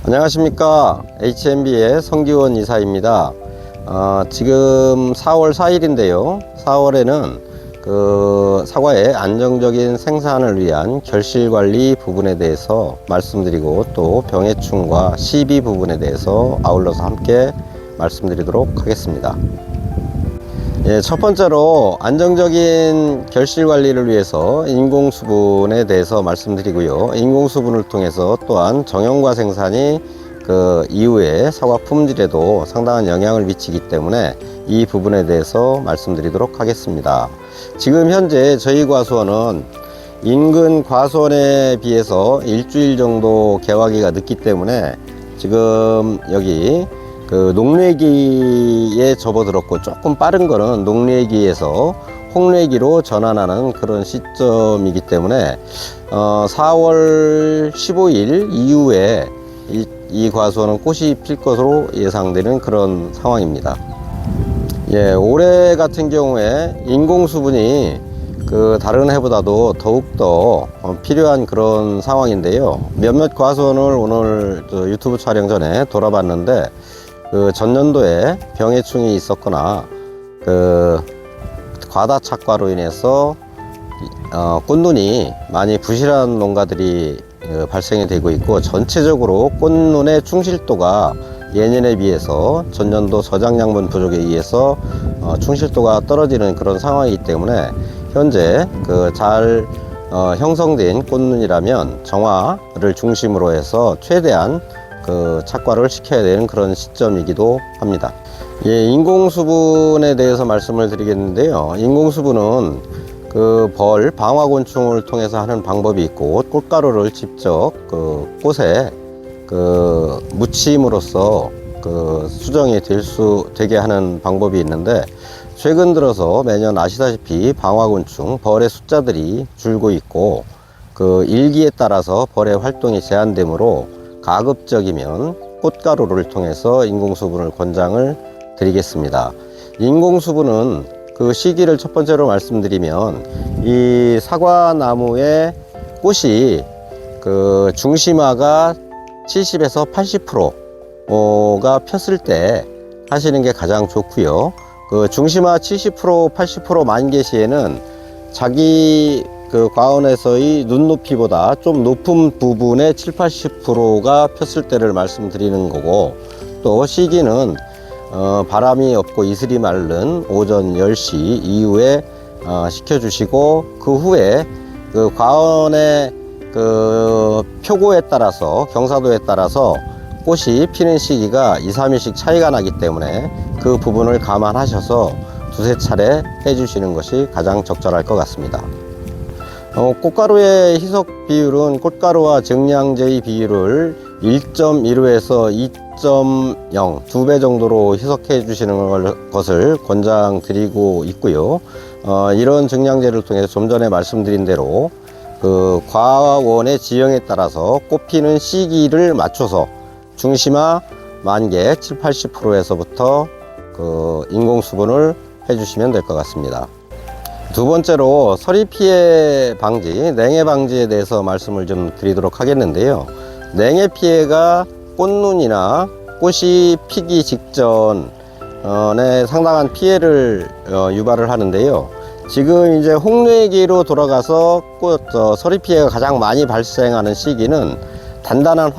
안녕하십니까. H&B의 성기원 이사입니다. 지금 4월 4일인데요 4월에는 사과의 안정적인 생산을 위한 결실관리 부분에 대해서 말씀드리고, 또 병해충과 시비 부분에 대해서 아울러서 함께 말씀드리도록 하겠습니다. 첫 번째로 안정적인 결실 관리를 위해서 인공수분에 대해서 말씀드리고요. 인공수분을 통해서 또한 정형과 생산이 이후에 사과 품질에도 상당한 영향을 미치기 때문에 이 부분에 대해서 말씀드리도록 하겠습니다. 지금 현재 저희 과수원은 인근 과수원에 비해서 일주일 정도 개화기가 늦기 때문에 지금 여기 농례기에 접어들었고, 조금 빠른 거는 농례기에서 홍례기로 전환하는 그런 시점이기 때문에 4월 15일 이후에 이 과수원은 꽃이 필 것으로 예상되는 그런 상황입니다. 올해 같은 경우에 인공수분이 다른 해보다도 더욱더 필요한 그런 상황인데요. 몇몇 과수원을 오늘 유튜브 촬영 전에 돌아봤는데, 전년도에 병해충이 있었거나 과다 착과로 인해서 꽃눈이 많이 부실한 농가들이 발생이 되고 있고, 전체적으로 꽃눈의 충실도가 예년에 비해서 전년도 저장양분 부족에 의해서 충실도가 떨어지는 그런 상황이기 때문에 현재 잘 형성된 꽃눈이라면 정화를 중심으로 해서 최대한 착과를 시켜야 되는 그런 시점이기도 합니다. 인공수분에 대해서 말씀을 드리겠는데요. 인공수분은 방화곤충을 통해서 하는 방법이 있고, 꽃가루를 직접 꽃에 묻힘으로써 수정이 되게 하는 방법이 있는데, 최근 들어서 매년 아시다시피 방화곤충, 벌의 숫자들이 줄고 있고, 일기에 따라서 벌의 활동이 제한되므로 가급적이면 꽃가루를 통해서 인공수분을 권장을 드리겠습니다. 인공수분은 시기를 첫 번째로 말씀드리면, 이 사과나무의 꽃이 중심화가 70에서 80%가 폈을 때 하시는 게 가장 좋고요. 중심화 70%, 80% 만개 시에는 자기 과원에서의 눈높이보다 좀 높은 부분에 7, 80%가 폈을 때를 말씀드리는 거고, 또 시기는 바람이 없고 이슬이 마른 오전 10시 이후에 시켜주시고, 그 후에 과원의 표고에 따라서, 경사도에 따라서 꽃이 피는 시기가 2, 3일씩 차이가 나기 때문에 그 부분을 감안하셔서 두세 차례 해주시는 것이 가장 적절할 것 같습니다. 꽃가루의 희석 비율은 꽃가루와 정량제의 비율을 1.15에서 2.0 2배 정도로 희석해 주시는 것을 권장드리고 있고요. 이런 정량제를 통해서 좀 전에 말씀드린 대로 과원의 지형에 따라서 꽃피는 시기를 맞춰서 중심화 만개 7, 80%에서부터 인공수분을 해주시면 될 것 같습니다. 두 번째로 서리 피해 방지, 냉해 방지에 대해서 말씀을 좀 드리도록 하겠는데요. 냉해 피해가 꽃눈이나 꽃이 피기 직전에 상당한 피해를 유발을 하는데요. 지금 이제 홍례기로 돌아가서 서리 피해가 가장 많이 발생하는 시기는 단단한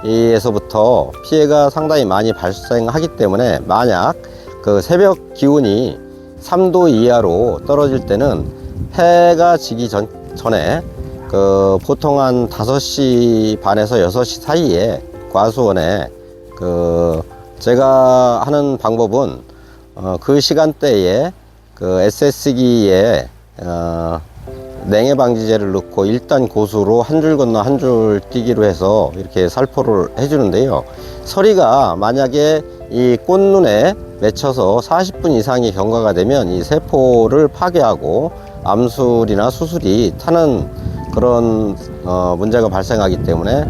화총기에서부터 피해가 상당히 많이 발생하기 때문에, 만약 새벽 기온이 3도 이하로 떨어질 때는 해가 지기 전에 보통 한 5시 반에서 6시 사이에 과수원에 제가 하는 방법은 그 시간대에 SS기에 냉해 방지제를 넣고 일단 고수로 한 줄 건너 한 줄 뛰기로 해서 이렇게 살포를 해주는데요. 서리가 만약에 이 꽃눈에 맺혀서 40분 이상이 경과가 되면 이 세포를 파괴하고 암술이나 수술이 타는 그런 문제가 발생하기 때문에,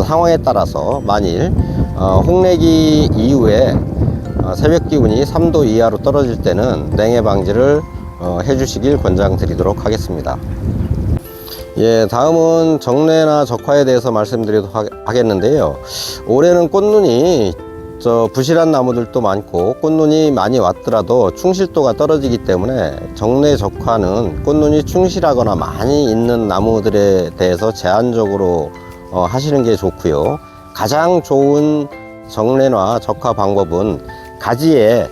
상황에 따라서 만일 홍례기 이후에 새벽 기온이 3도 이하로 떨어질 때는 냉해 방지를 해주시길 권장드리도록 하겠습니다. 예, 다음은 정례나 적화에 대해서 말씀드리도록 하겠는데요. 올해는 꽃눈이 부실한 나무들도 많고 꽃눈이 많이 왔더라도 충실도가 떨어지기 때문에 정례 적화는 꽃눈이 충실하거나 많이 있는 나무들에 대해서 제한적으로 하시는 게 좋고요. 가장 좋은 정례나 적화 방법은 가지에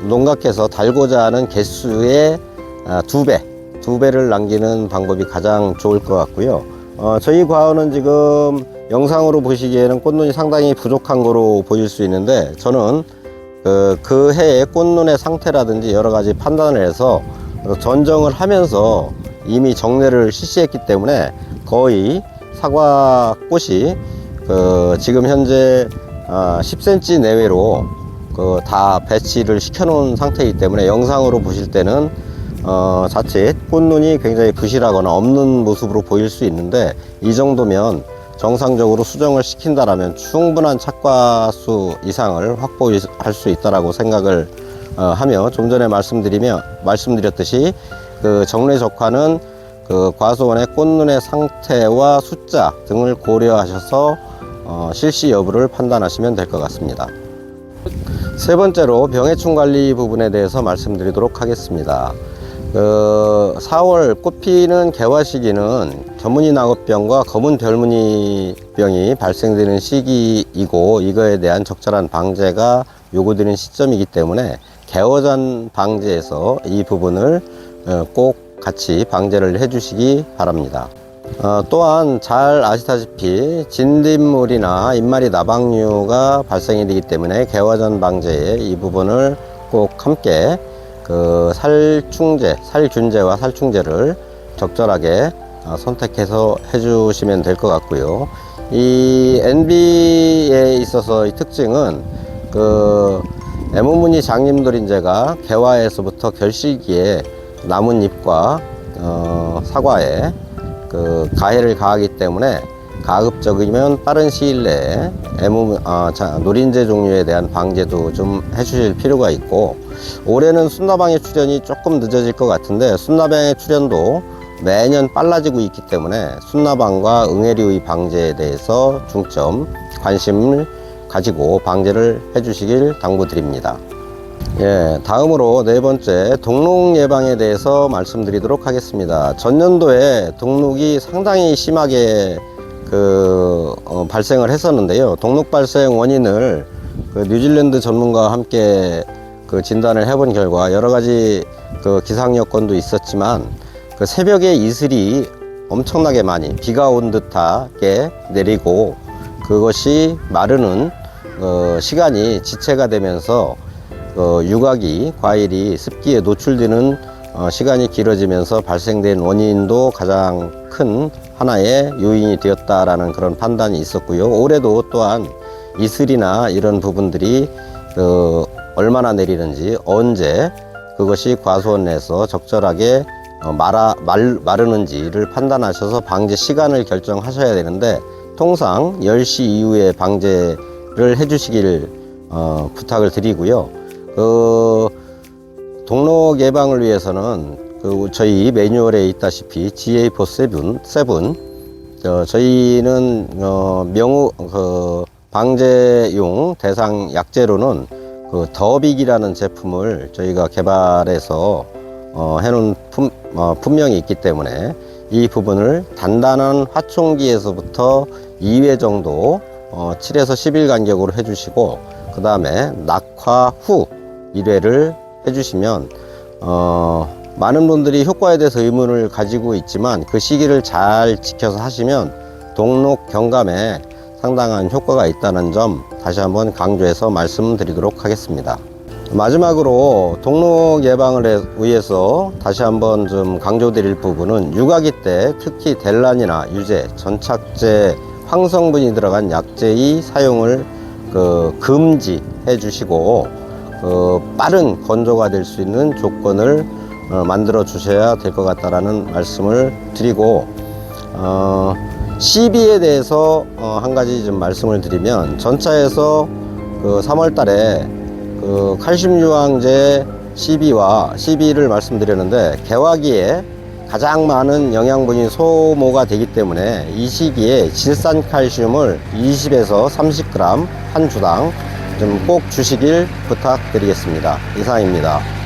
농각해서 달고자 하는 개수의 두 배를 남기는 방법이 가장 좋을 것 같고요. 저희 과원은 지금 영상으로 보시기에는 꽃눈이 상당히 부족한 거로 보일 수 있는데, 저는 그 해의 꽃눈의 상태라든지 여러 가지 판단을 해서 전정을 하면서 이미 정례를 실시했기 때문에 거의 사과 꽃이 지금 현재 10cm 내외로 다 배치를 시켜 놓은 상태이기 때문에 영상으로 보실 때는 자칫 꽃눈이 굉장히 부실하거나 없는 모습으로 보일 수 있는데, 이 정도면 정상적으로 수정을 시킨다라면 충분한 착과수 이상을 확보할 수 있다라고 생각을 하며, 좀 전에 말씀드렸듯이 정례 적화는 과수원의 꽃눈의 상태와 숫자 등을 고려하셔서 실시 여부를 판단하시면 될 것 같습니다. 세 번째로 병해충 관리 부분에 대해서 말씀드리도록 하겠습니다. 4월 꽃피는 개화 시기는 견무늬 낙엽병과 검은 별무늬병이 발생되는 시기이고, 이거에 대한 적절한 방제가 요구되는 시점이기 때문에 개화전 방제에서 이 부분을 꼭 같이 방제를 해 주시기 바랍니다. 또한 잘 아시다시피 진딧물이나 잎말이 나방류가 발생이 되기 때문에 개화전 방제에 이 부분을 꼭 함께 살균제와 살충제를 적절하게 선택해서 해주시면 될 것 같고요. 이 NB에 있어서 이 특징은 애무무늬 장님돌인제가 개화에서부터 결실기에 나뭇잎과 사과에 가해를 가하기 때문에 가급적이면 빠른 시일 내에 노린제 종류에 대한 방제도 좀 해주실 필요가 있고, 올해는 순나방의 출현이 조금 늦어질 것 같은데 순나방의 출현도 매년 빨라지고 있기 때문에 순나방과 응애류의 방제에 대해서 중점 관심을 가지고 방제를 해주시길 당부드립니다. 예, 다음으로 네 번째, 동록 예방에 대해서 말씀드리도록 하겠습니다. 전년도에 동록이 상당히 심하게 발생을 했었는데요. 동록 발생 원인을 뉴질랜드 전문가와 함께 진단을 해본 결과 여러 가지 기상 여건도 있었지만 새벽에 이슬이 엄청나게 많이 비가 온 듯하게 내리고, 그것이 마르는 시간이 지체가 되면서 유각이 과일이 습기에 노출되는 시간이 길어지면서 발생된 원인도 가장 큰 하나의 요인이 되었다라는 그런 판단이 있었고요. 올해도 또한 이슬이나 이런 부분들이 얼마나 내리는지, 언제 그것이 과수원 내에서 적절하게 마르는지를 판단하셔서 방제 시간을 결정하셔야 되는데, 통상 10시 이후에 방제를 해 주시길 부탁을 드리고요. 동록 예방을 위해서는 저희 매뉴얼에 있다시피 GA47 저희는 방제용 대상 약재로는 더빅이라는 제품을 저희가 개발해서 해놓은 품명이 있기 때문에 이 부분을 단단한 화총기에서부터 2회 정도 7에서 10일 간격으로 해주시고, 그 다음에 낙화 후 1회를 해주시면 많은 분들이 효과에 대해서 의문을 가지고 있지만 그 시기를 잘 지켜서 하시면 동록 경감에 상당한 효과가 있다는 점 다시 한번 강조해서 말씀드리도록 하겠습니다. 마지막으로 동록 예방을 위해서 다시 한번 좀 강조드릴 부분은, 육아기 때 특히 델란이나 유제, 전착제, 황성분이 들어간 약재의 사용을 금지해 주시고 빠른 건조가 될 수 있는 조건을 만들어 주셔야 될 것 같다라는 말씀을 드리고, CB에 대해서 한 가지 좀 말씀을 드리면, 전차에서 3월 달에 칼슘 유황제 CB를 말씀드렸는데, 개화기에 가장 많은 영양분이 소모가 되기 때문에 이 시기에 질산칼슘을 20에서 30g 한 주당 좀 꼭 주시길 부탁드리겠습니다. 이상입니다.